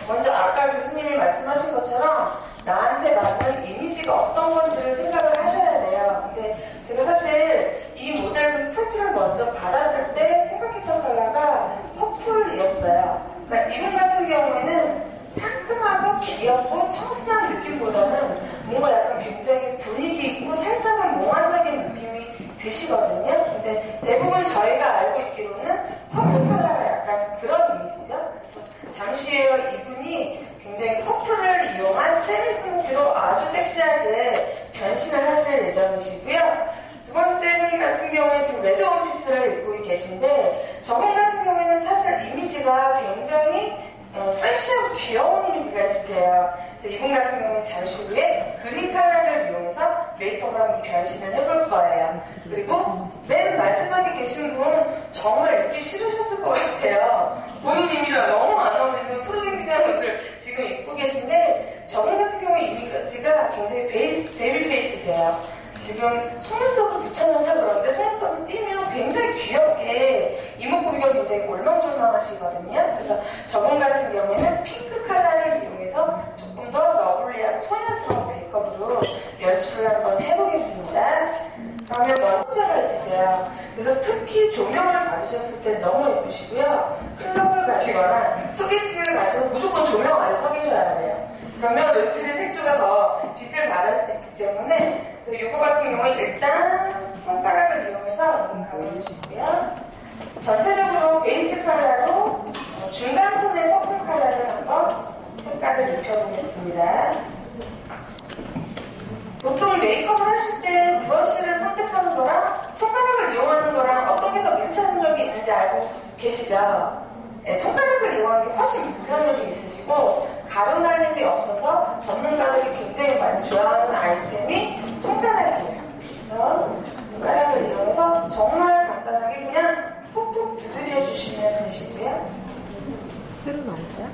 먼저 아까 교수님이 말씀하신 것처럼 나한테 맞는 이미지가 어떤 건지를 생각을 하셔야 돼요. 근데 제가 사실 이 모델 프로필을 먼저 받았을 때 생각했던 컬러가 퍼플이었어요. 그러니까 이분 같은 경우에는 상큼하고 귀엽고 청순한 느낌보다는 뭔가 약간 굉장히 분위기 있고 살짝은 몽환적인 느낌이 드시거든요. 근데 대부분 저희가 알고 있기로는 퍼플 컬러가 약간 그런 이미지죠. 잠시 후에 이분이 굉장히 퍼플을 이용한 세미 스모키로 아주 섹시하게 변신을 하실 예정이시고요. 두 번째 분 같은 경우에 지금 레드 원피스를 입고 계신데 저분 같은 경우에는 사실 이미지가 굉장히 패시하고 귀여운 이미지가 있으세요. 이분 같은 경우는 잠시 후에 그린 컬러를 이용해서 메이크업을 한번 변신을 해볼 거예요. 그리고 맨 마지막에 계신 분 정말 입기 싫으셨을 것 같아요. 본인 이미지랑 너무 안 어울리는 푸르딩딩한 옷을 지금 입고 계신데 저분 같은 경우에 이미지가 굉장히 베이비 페이스세요. 지금 속눈썹을 붙여놔서 그러는데 속눈썹을 띄면 굉장히 귀엽게 이목구비가 굉장히 올망졸망하시거든요. 그래서 저분 같은 경우에는 핑크 컬러를 이용해서 조금 더 러블리하고 소녀스러운 메이크업으로 연출을 한번 해보겠습니다. 그러면 먼저가 있으세요. 그래서 특히 조명을 받으셨을 때 너무 예쁘시고요. 클럽을 가시거나 소개팅을 가셔서 무조건 조명 안에 서 계셔야 돼요. 그러면 노트리 색조가 더 빛을 발할 수 있기 때문에 이거 같은 경우는 일단 손가락을 이용해서 눈 감아주시고요. 전체적으로 베이스 컬러로 중간 톤의 퍼플 컬러를 한번 색깔을 입혀보겠습니다. 보통 메이크업을 하실 때 브러쉬를 선택하는 거랑 손가락을 이용하는 거랑 어떤 게 더 밀착력이 있는지 알고 계시죠? 네, 손가락을 이용하는 게 훨씬 밀착력이 있으시고 가루 날림이 없어서 전문가들이 굉장히 많이 좋아하는 아이템이 손가락이에요. 그래서 손가락을 이용해서 정말 간단하게 그냥 푹푹 두드려 주시면 되시고요. 새로 나올 거야?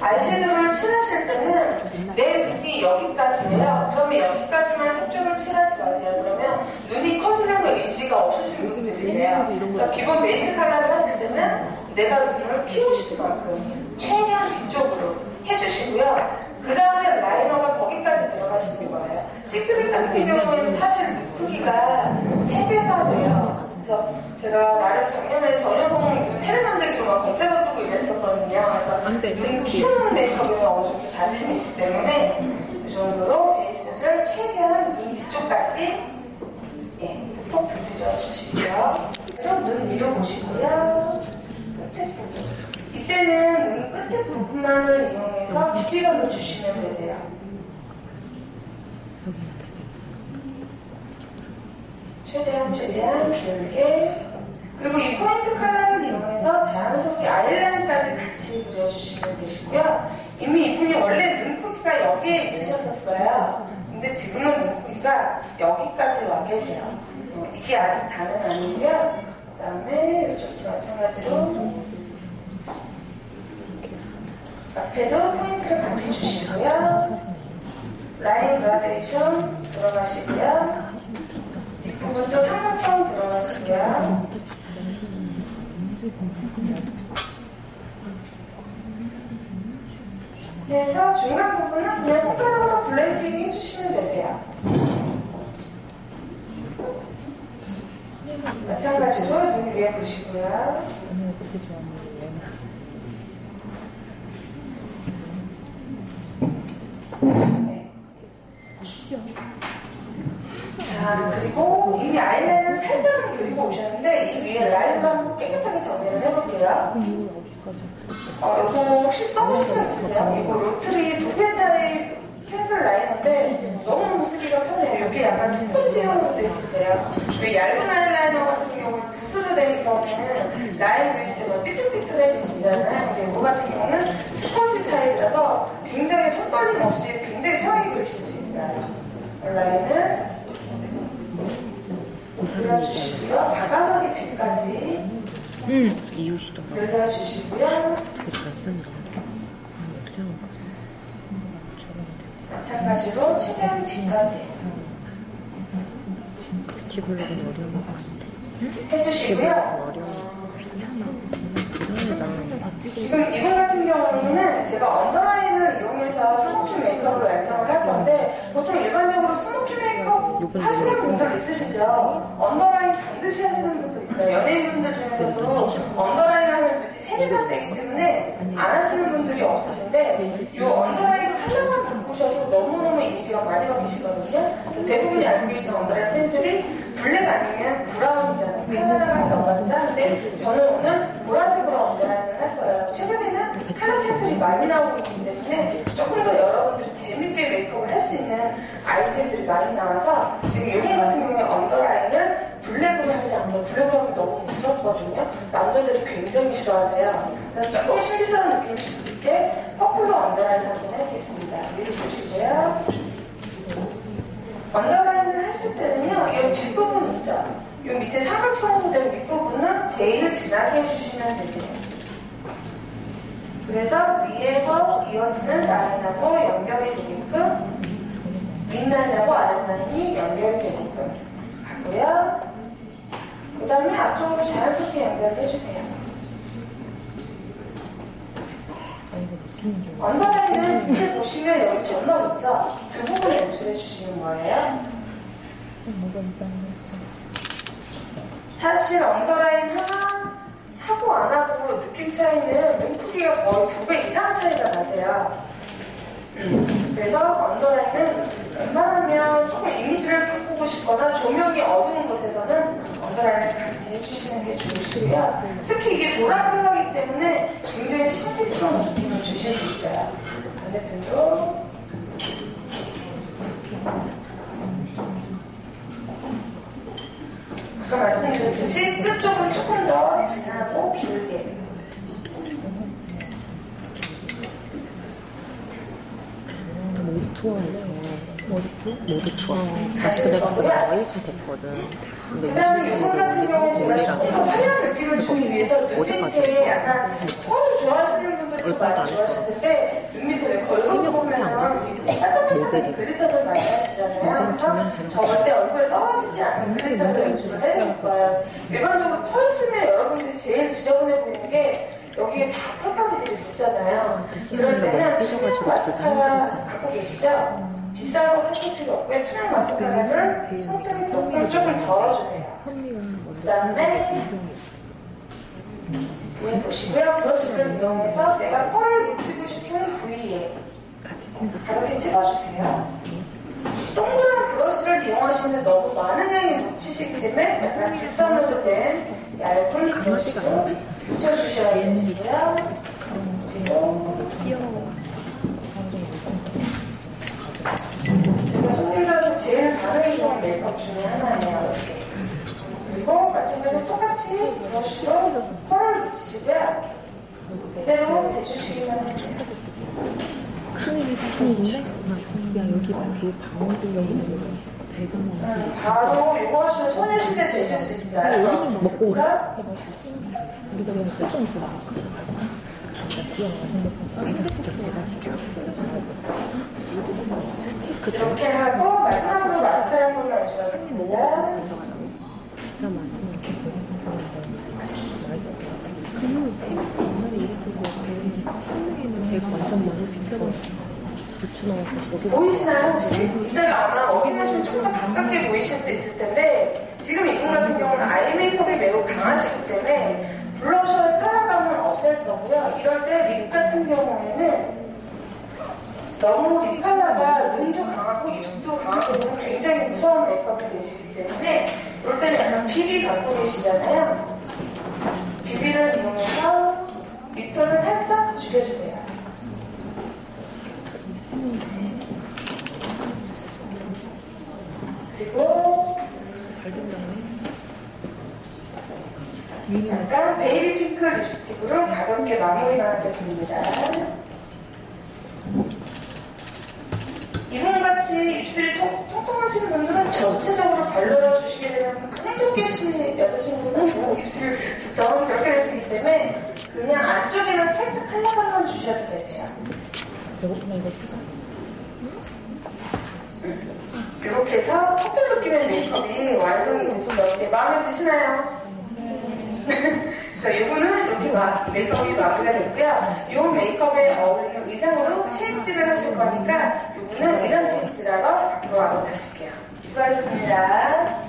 아이섀도우를 칠하실 때는 내 눈이 여기까지예요. 그러면 여기까지만 색조를 칠하지 마세요. 그러면 눈이 커지는 의지가 없으신 분들이세요. 그러니까 기본 베이스 컬러를 하실 때는 내가 눈을 키우고 싶은 만큼 최대한 뒤쪽으로 해주시고요. 그 다음에 라이너가 거기까지 들어가시는 거예요. 시크릿 같은 경우에는 사실 눈 크기가 3배가 돼요. 그래서 제가 나름 작년에 전혀성 새를 만들기로 막 검색어 쓰고 이랬었거든요. 그래서 눈 키우는 메이크업에 어느 정도 자신이 있기 때문에 이 정도로 베이스를 최대한 눈 뒤쪽까지 톡 두드려 주시고요. 그래서 눈 위로 보시고요. 끝에 부분. 이때는 눈 끝에 부분만을 이용해서 깊이감을 주시면 되세요. 최대한 길게. 그리고 이 포인트 컬러를 이용해서 자연스럽게 아이라인까지 같이 그려주시면 되시고요. 이미 이분이 원래 눈 크기가 여기에 있으셨었어요. 근데 지금은 눈 크기가 여기까지 와 계세요. 이게 아직 다는 아니고요. 그 다음에 이쪽도 마찬가지로 앞에도 포인트를 같이 주시고요. 라인 그라데이션 들어가시고요. 뒷부분도 삼각형 들어가시고요. 그래서 중간 부분은 그냥 손가락으로 블렌딩 해주시면 되세요. 마찬가지로 눈 위에 보시고요. 네. 자, 그리고 이미 아이라인을 살짝은 그리고 오셨는데 이 위에 라인을 한번 깨끗하게 정리를 해볼게요. 이거 혹시 써보신 적 있으세요? 이거 로트리 도배 타입 펜슬 라이너인데 너무너무 쓰기가 편해요. 여기 약간 스펀지형으로 되어 있으세요. 이 얇은 아이라이너 같은 경우는 붓으로 된 경우는 라인 그리실 때만 삐뚤삐뚤해지시잖아요. 근데 이거 같은 경우는 스펀지 타입이라서 굉장히 손떨림 없이 굉장히 편하게 그리실 수 있어요. 라인을 그려주시고요. 바닥머리 뒤까지 이유시도 그려주시고요. 마찬가지로 최대한 뒤까지 지불력은 어려운 것 같아. 해주시고요. 어려워. 귀찮아. 지금 이분 같은 경우는 제가 언더라인을 이용해서 스모키 메이크업을 완성을 할 건데 보통 일반적으로 스모키 메이크업 하시는 분들 있으시죠? 언더라인 반드시 하시는 분들 있어요. 연예인분들 중에서도 언더라인 하면 눈이 세개가 되기 때문에 안 하시는 분들이 없으신데 이 언더라인 컬러만 바꾸셔도 너무너무 이미지가 많이 바뀌시거든요. 대부분이 알고 계시는 언더라인 펜슬이 블랙 아니면 브라운이잖아요. 카메라가 넘어가죠. 근데 저는 오늘 보라색으로 언더라인을 할 거예요. 최근에는 컬러 펜슬이 많이 나오고 있기 때문에 조금 더 여러분들이 재밌게 메이크업을 할 수 있는 아이템들이 많이 나와서 지금 요즘 같은 경우에 언더라인을 블랙으로 하지 않고 블랙으로 하면 너무 무섭거든요. 남자들이 굉장히 싫어하세요. 그래서 조금 신비스러운 느낌을 줄 수 있게 퍼플로 언더라인 한번 해보겠습니다. 위로 보시고요. 언더라인을 하실 때는요, 이 뒷부분 있죠? 이 밑에 삼각형으로 된 윗부분을 제일 진하게 해주시면 되세요. 그래서 위에서 이어지는 라인하고 연결이 되게끔 윗라인하고 아랫라인이 연결이 되게끔 가고요. 그 다음에 앞쪽으로 자연스럽게 연결해주세요. 언더라인은 밑에 보시면 여기 점막 있죠? 그 부분을 연출해 주시는 거예요. 사실 언더라인 하나 하고 안 하고 느낌 차이는 눈 크기가 거의 2배 이상 차이가 나세요. 그래서 언더라인은 웬만하면 조금 이미지를 바꾸고 싶거나 조명이 어두운 곳에서는 언더라인을 같이 해주시는 게 좋으시고요. 특히 이게 보라 컬러이기 때문에 굉장히 신비스러운 느낌을 주실 수 있어요. 반대편도 아까 말씀드렸듯이 끝 쪽은 조금 더 진하고 길게 모두 투어에서 모두 투어 마스크백스가 1주 됐거든. 근데 그 다음에 이분 같은 경우는 제가 조금 더 화려한 느낌을 주기 위해서 눈 밑에 약간 컬을 좋아하시는 분들도 많이 좋아하실 텐데 눈 밑에 왜 걸그룹 보면은 반짝반짝한 글리터를 많이 하시잖아요. 그래서 절대 얼굴에 떨어지지 않는 글리터를 연출을 해드릴 거예요. 일반적으로 펄 쓰면 여러분들이 제일 지저분해 보이는 게 여기에 다 펄감이 붙잖아요. 그럴 때는 투명 마스카라 갖고 계시죠? 비싼 거 사실 필요 없고요. 투명 마스카라를 손등에 조금 덜어주세요. 그 다음에 위에 보시고요. 브러쉬를 이용해서 내가 펄을 묻히고 싶은 부위에 가볍게 찍어주세요. 동그란 브러쉬를 이용하시면 너무 많은 양이 묻히시기 때문에 약간 직선으로 된 얇은 브러쉬로 묻혀주셔야 되시고요. 그리고 제가 손님들한테 제일 반응이 좋은 메이크업 중에 하나예요. 그리고 마찬가지로 똑같이 브러쉬로 펄을 묻히시고요. 이대로 대주시기만 해요. 야 여기 뒤에 방울들려 있는 거 바로 이거 하시면 소녀시대 되실 수 있어요. 먹고 오라. 우리가 그냥 표정이 좋아. 이렇게 하고 마지막으로 마스카라 한 번만 연출하겠습니다. 진짜 맛있는 게 맛있을 것 같아. 옛날에 이랬던 거 같아. 배가 완전 맛있어. 진짜 맛있어. 부추 넣어서 보이시나요 혹시? 이따가 아마 확인하시면 조금 더 가깝게 보이실 수 있을 텐데 지금 이분 같은 경우는 아이 메이크업이 매우 강하시기 때문에 블러셔의 컬러감은 없앨 거고요. 이럴 때 립 같은 경우에는 너무 립 컬러가 눈도 강하고 입도 강하고 보면 굉장히 무서운 메이크업이 되시기 때문에 이럴 때는 약간 비비 갖고 계시잖아요. 비비를 이용해서 립톤을 살짝 죽여주세요. 그리고 약간 베이비 핑크 립스틱으로 가볍게 마무리가 하겠습니다. 이분같이 입술이 통통하신 분들은 전체적으로 발라주시게 되면 홍두깨씨 여자친구는 입술 두통 그렇게 되시기 때문에 그냥 안쪽에만 살짝 컬러감만 주셔도 되세요. 배고프나 이거 줄까? 이렇게 해서 커플 느낌의 메이크업이 완성이 됐습니다. 어떻게 마음에 드시나요? 자, 이거는 이렇게 메이크업이 마무리가 됐고요. 이 메이크업에 어울리는 의상으로 체인지를 하실 거니까 이거는 의상 체인지라고 앞으로 하고 가실게요. 수고하셨습니다.